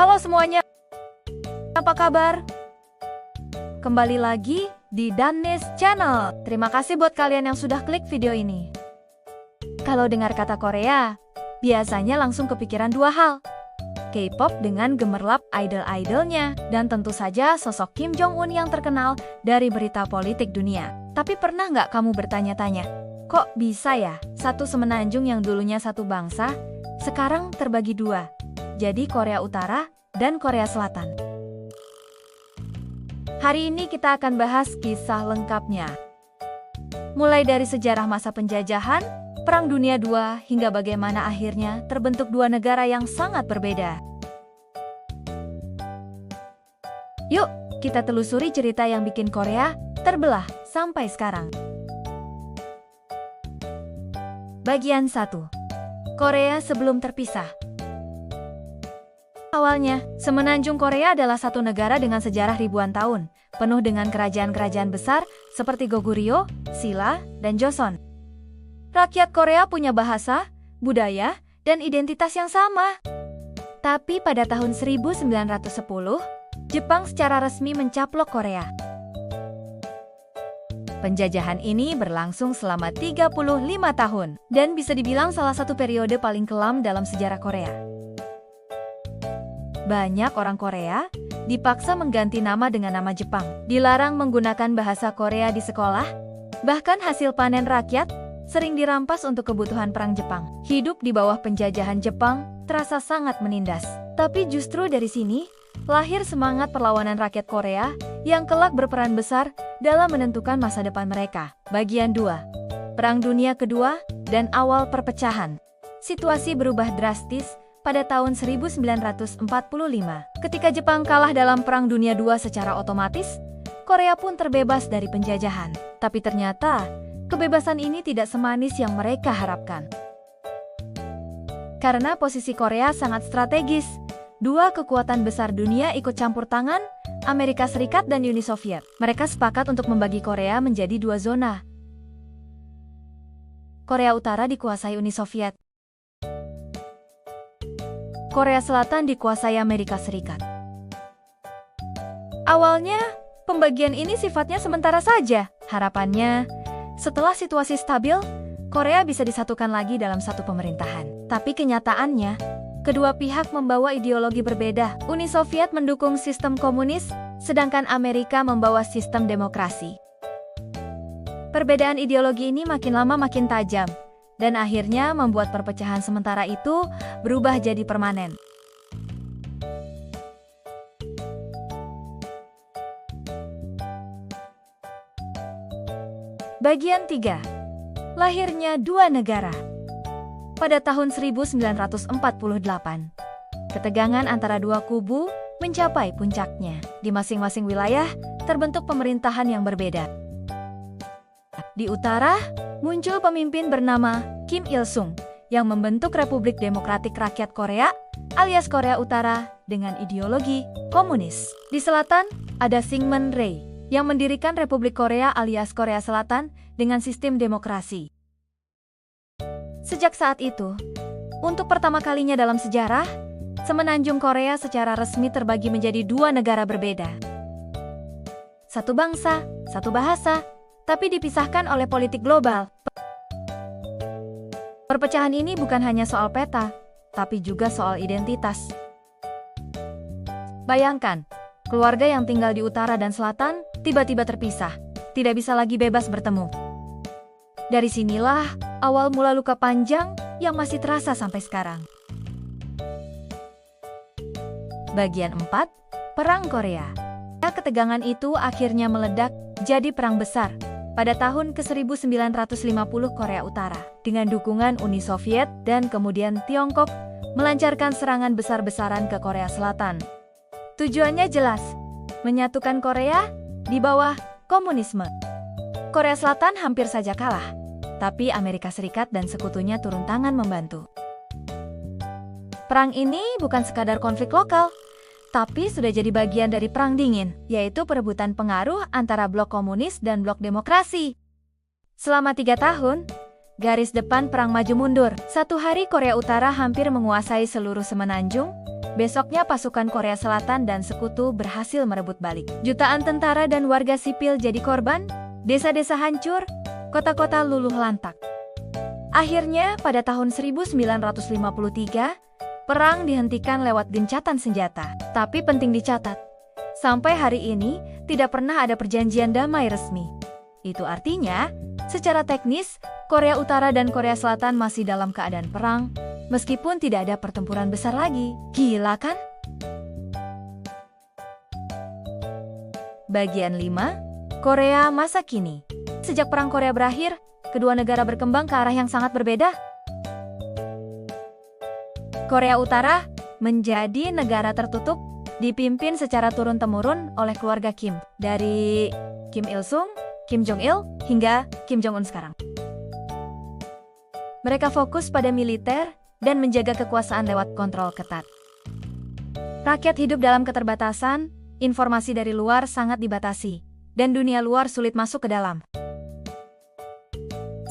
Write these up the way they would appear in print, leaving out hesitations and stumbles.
Halo semuanya, apa kabar? Kembali lagi di Danis Channel. Terima kasih buat kalian yang sudah klik video ini. Kalau dengar kata Korea, biasanya langsung kepikiran dua hal. K-pop dengan gemerlap idol-idolnya, dan tentu saja sosok Kim Jong-un yang terkenal dari berita politik dunia. Tapi pernah nggak kamu bertanya-tanya, kok bisa ya satu semenanjung yang dulunya satu bangsa, sekarang terbagi dua? Jadi Korea Utara dan Korea Selatan. Hari ini kita akan bahas kisah lengkapnya. Mulai dari sejarah masa penjajahan, Perang Dunia II, hingga bagaimana akhirnya terbentuk dua negara yang sangat berbeda. Yuk, kita telusuri cerita yang bikin Korea terbelah sampai sekarang. Bagian 1. Korea sebelum terpisah. Awalnya, semenanjung Korea adalah satu negara dengan sejarah ribuan tahun, penuh dengan kerajaan-kerajaan besar seperti Goguryeo, Silla, dan Joseon. Rakyat Korea punya bahasa, budaya, dan identitas yang sama. Tapi pada tahun 1910, Jepang secara resmi mencaplok Korea. Penjajahan ini berlangsung selama 35 tahun, dan bisa dibilang salah satu periode paling kelam dalam sejarah Korea. Banyak orang Korea dipaksa mengganti nama dengan nama Jepang, dilarang menggunakan bahasa Korea di sekolah, bahkan hasil panen rakyat sering dirampas untuk kebutuhan perang Jepang. Hidup di bawah penjajahan Jepang terasa sangat menindas. Tapi justru dari sini, lahir semangat perlawanan rakyat Korea yang kelak berperan besar dalam menentukan masa depan mereka. Bagian 2. Perang Dunia Kedua dan awal perpecahan. Situasi berubah drastis pada tahun 1945. Ketika Jepang kalah dalam Perang Dunia II secara otomatis, Korea pun terbebas dari penjajahan. Tapi ternyata, kebebasan ini tidak semanis yang mereka harapkan. Karena posisi Korea sangat strategis, dua kekuatan besar dunia ikut campur tangan, Amerika Serikat dan Uni Soviet. Mereka sepakat untuk membagi Korea menjadi dua zona. Korea Utara dikuasai Uni Soviet. Korea Selatan dikuasai Amerika Serikat. Awalnya, pembagian ini sifatnya sementara saja. Harapannya, setelah situasi stabil, Korea bisa disatukan lagi dalam satu pemerintahan. Tapi kenyataannya, kedua pihak membawa ideologi berbeda. Uni Soviet mendukung sistem komunis, sedangkan Amerika membawa sistem demokrasi. Perbedaan ideologi ini makin lama makin tajam, dan akhirnya membuat perpecahan sementara itu berubah jadi permanen. Bagian 3. Lahirnya dua negara. Pada tahun 1948, ketegangan antara dua kubu mencapai puncaknya. Di masing-masing wilayah terbentuk pemerintahan yang berbeda. Di utara, muncul pemimpin bernama Kim Il-sung yang membentuk Republik Demokratik Rakyat Korea alias Korea Utara dengan ideologi komunis. Di selatan, ada Syngman Rhee yang mendirikan Republik Korea alias Korea Selatan dengan sistem demokrasi. Sejak saat itu, untuk pertama kalinya dalam sejarah, semenanjung Korea secara resmi terbagi menjadi dua negara berbeda. Satu bangsa, satu bahasa, tapi dipisahkan oleh politik global. Perpecahan ini bukan hanya soal peta, tapi juga soal identitas. Bayangkan, keluarga yang tinggal di utara dan selatan tiba-tiba terpisah, tidak bisa lagi bebas bertemu. Dari sinilah awal mula luka panjang yang masih terasa sampai sekarang. Bagian 4. Perang Korea. Ketegangan itu akhirnya meledak jadi perang besar pada tahun ke-1950 Korea Utara, dengan dukungan Uni Soviet dan kemudian Tiongkok melancarkan serangan besar-besaran ke Korea Selatan. Tujuannya jelas, menyatukan Korea di bawah komunisme. Korea Selatan hampir saja kalah, tapi Amerika Serikat dan sekutunya turun tangan membantu. Perang ini bukan sekadar konflik lokal, tapi sudah jadi bagian dari Perang Dingin, yaitu perebutan pengaruh antara blok komunis dan blok demokrasi. Selama 3 tahun, garis depan perang maju mundur. Satu hari Korea Utara hampir menguasai seluruh semenanjung, Besoknya pasukan Korea Selatan dan sekutu berhasil merebut balik. Jutaan tentara dan warga sipil jadi korban, desa-desa hancur, kota-kota luluh lantak. Akhirnya, pada tahun 1953, perang dihentikan lewat gencatan senjata. Tapi penting dicatat, sampai hari ini tidak pernah ada perjanjian damai resmi. Itu artinya, secara teknis, Korea Utara dan Korea Selatan masih dalam keadaan perang, meskipun tidak ada pertempuran besar lagi. Gila kan? Bagian 5, Korea masa kini. Sejak Perang Korea berakhir, kedua negara berkembang ke arah yang sangat berbeda. Korea Utara menjadi negara tertutup, dipimpin secara turun-temurun oleh keluarga Kim, dari Kim Il-sung, Kim Jong-il, hingga Kim Jong-un sekarang. Mereka fokus pada militer dan menjaga kekuasaan lewat kontrol ketat. Rakyat hidup dalam keterbatasan, informasi dari luar sangat dibatasi, dan dunia luar sulit masuk ke dalam.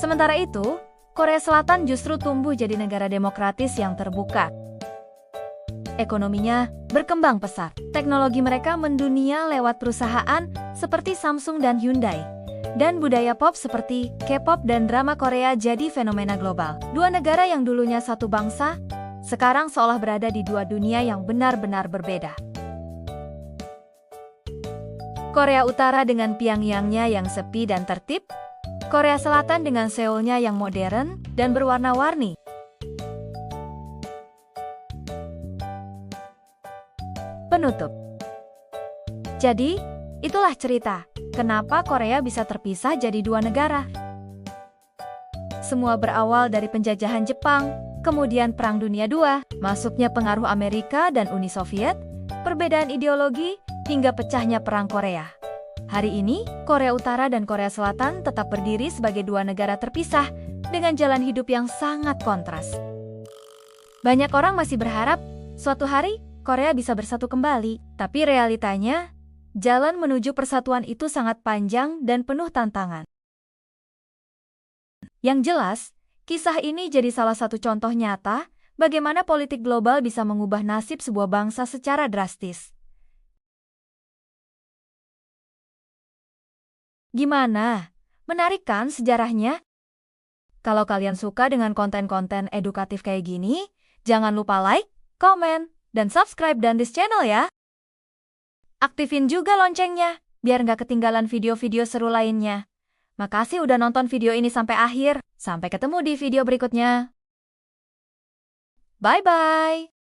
Sementara itu, Korea Selatan justru tumbuh jadi negara demokratis yang terbuka. Ekonominya berkembang pesat. Teknologi mereka mendunia lewat perusahaan seperti Samsung dan Hyundai. Dan budaya pop seperti K-pop dan drama Korea jadi fenomena global. Dua negara yang dulunya satu bangsa, sekarang seolah berada di dua dunia yang benar-benar berbeda. Korea Utara dengan Pyongyangnya yang sepi dan tertib, Korea Selatan dengan Seoulnya yang modern dan berwarna-warni. Penutup. Jadi, itulah cerita kenapa Korea bisa terpisah jadi dua negara. Semua berawal dari penjajahan Jepang, kemudian Perang Dunia II, masuknya pengaruh Amerika dan Uni Soviet, perbedaan ideologi, hingga pecahnya Perang Korea. Hari ini, Korea Utara dan Korea Selatan tetap berdiri sebagai dua negara terpisah dengan jalan hidup yang sangat kontras. Banyak orang masih berharap suatu hari Korea bisa bersatu kembali, tapi realitanya, jalan menuju persatuan itu sangat panjang dan penuh tantangan. Yang jelas, kisah ini jadi salah satu contoh nyata bagaimana politik global bisa mengubah nasib sebuah bangsa secara drastis. Gimana? Menarik kan sejarahnya? Kalau kalian suka dengan konten-konten edukatif kayak gini, jangan lupa like, komen, dan subscribe this channel ya. Aktifin juga loncengnya, biar nggak ketinggalan video-video seru lainnya. Makasih udah nonton video ini sampai akhir. Sampai ketemu di video berikutnya. Bye-bye!